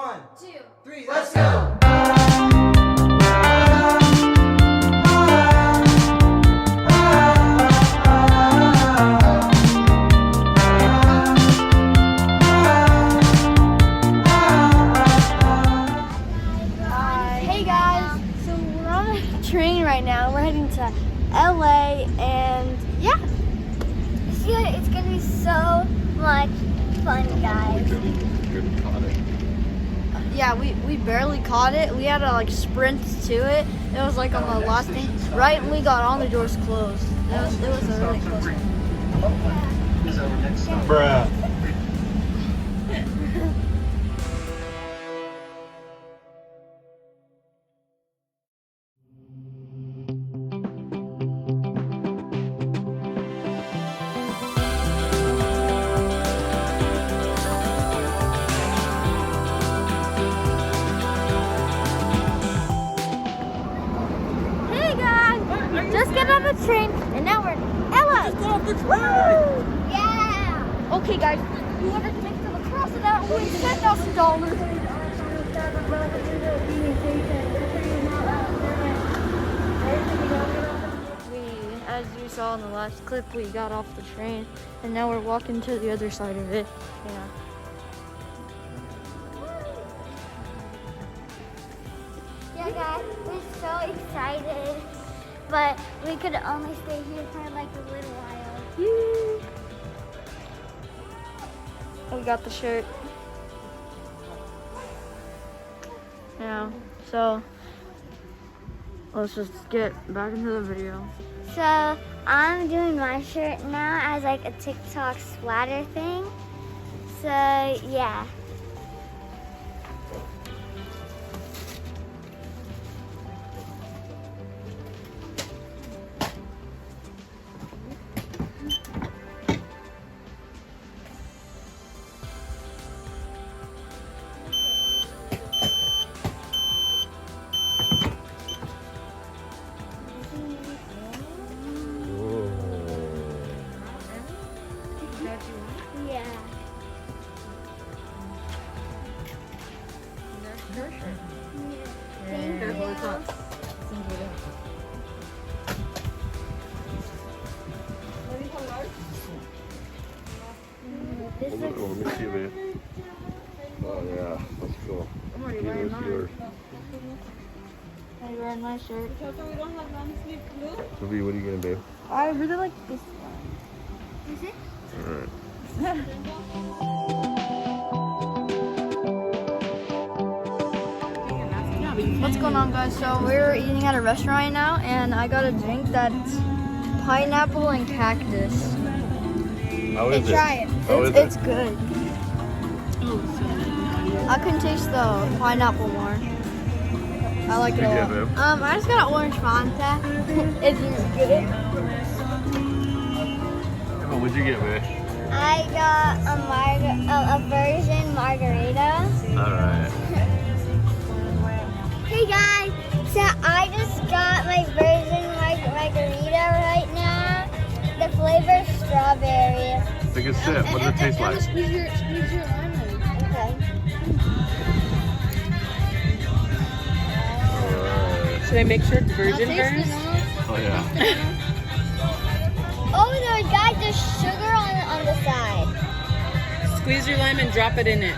1, 2, 3, let's go! Hey guys, so we're on a train right now. We're heading to LA and yeah, it's gonna be so much fun, guys. Yeah, we barely caught it. We had to like sprint to it. It was like on the last thing. Right when we got on, the doors closed. It was a really close one. Bruh. Just get on the train, and now we're in LA. Just get off the train. Yeah. Okay, guys. Whoever can make it across of that will win $10,000. As you saw in the last clip, we got off the train, and now we're walking to the other side of it. Yeah. Yeah, guys, we're so excited. But we could only stay here for like a little while. We got the shirt. Yeah, so let's just get back into the video. So I'm doing my shirt now as like a TikTok splatter thing. So yeah. Yeah. Thank you. Let me see, babe. Oh yeah, that's cool. I'm already wearing mine. Are you wearing my shirt? So what are you gonna do? I really like this one. Is it? Alright. What's going on, guys? So we're eating at a restaurant right now, and I got a drink that's pineapple and cactus. How is it? Try it. It's good. I can taste the pineapple more. I like it a lot. I just got an orange Fanta. If you get it. What'd you get, babe? I got a version margarita. Alright. Hey guys, so I just got my version margarita right now. The flavor is strawberry. Take a sip. What does it taste like? Squeeze your lemon. Okay. Alright. Should I make sure it's virgin first? Oh yeah. Oh no, guys, there's sugar on the side. Squeeze your lime and drop it in it.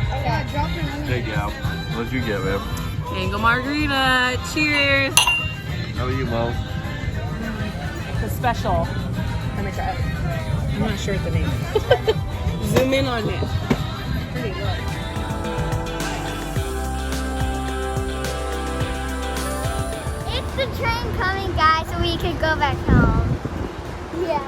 Okay, drop your lemon. Hey gal, what'd you get, babe? Mango margarita. Cheers. How are you, Mo? The special. Let me try it. I'm not sure what the name is. Zoom in on it. Pretty good. It's the train coming, guys, so we could go back home. Yeah.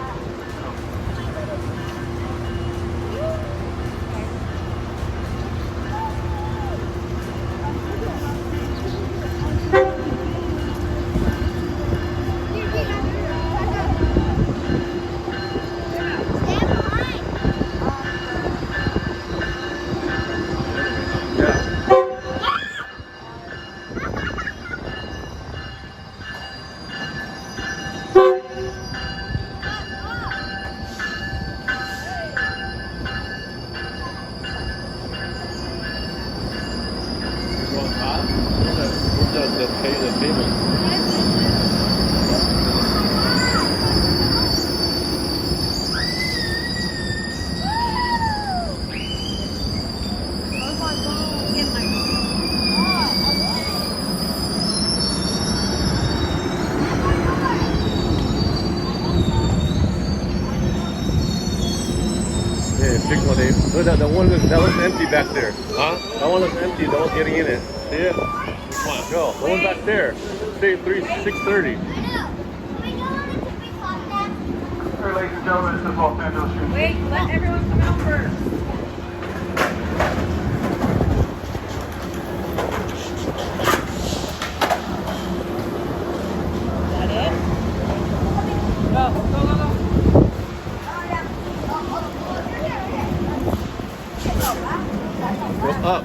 the tables. Hey, pick one, Dave. Look, that one that looks empty back there. Huh? That one looks empty. No one's getting in it. See it? Come on, go. The one back there. Say 6:30. Hey, ladies and gentlemen, this is Los Angeles Street. Wait, let everyone come out first. Is that it? Go. Go up.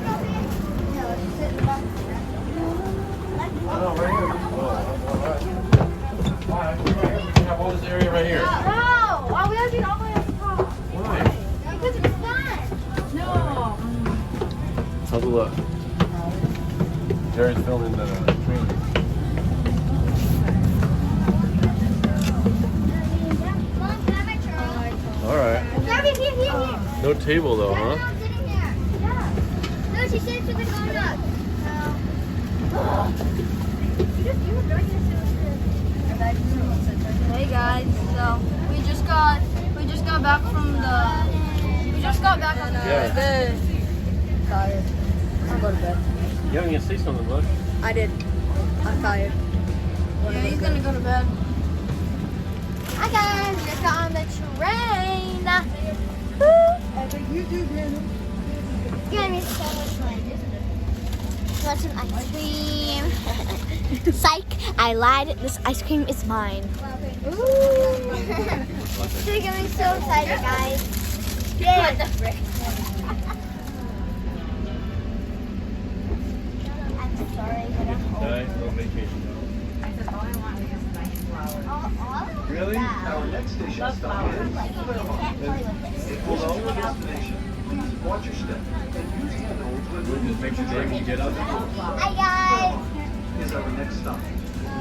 We have all this area right here. No! Why we gotta be all the way up top? Why? Because it's fun. No. Let's have a look. Jared's filming the trailer. All right. Gabby, here. No table though, huh? Sitting here. Yeah. No, she said it's with the donut. Hey guys, so we just got back from the Yeah. Tired. I'll go to bed. You haven't even say something, bud. I did. I'm tired. Yeah, he's gonna go to bed. Hi guys, we just got on the train. It's gonna be so much fun. Got some ice cream. Psych, I lied. This ice cream is mine. Ooh. She's getting so excited, guys. Yeah. What the frick? I'm sorry, but I'm old. Nice little vacation. Really? Our next station stop is Pull over destination. Please watch your step and use handholds when We'll just make sure Dave will get up. Hi guys. is our next stop.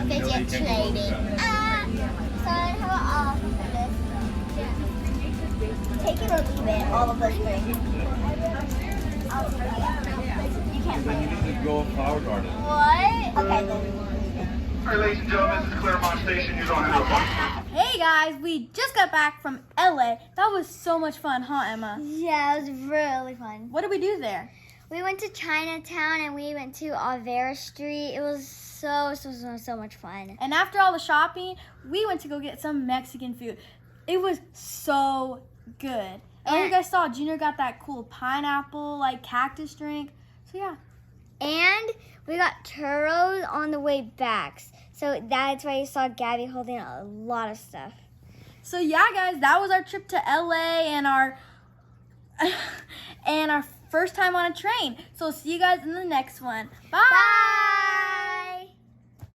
Fidget trading. Son, how awesome is this? Take it or leave it, all of those things. I'll take it. You can't play Then you it. can just go Flower Garden. What? Okay, then. All right, ladies and gentlemen, this is Claremont Station. You don't have to watch. Hey guys, we just got back from LA. That was so much fun, huh, Emma? Yeah, it was really fun. What did we do there? We went to Chinatown and we went to Olvera Street. It was so much fun. And after all the shopping, we went to go get some Mexican food. It was so good. And you guys saw Junior got that cool pineapple, like cactus drink. So yeah. And we got churros on the way back. So that's why you saw Gabby holding a lot of stuff. So yeah, guys, that was our trip to LA and our first time on a train. So see you guys in the next one. Bye. Bye.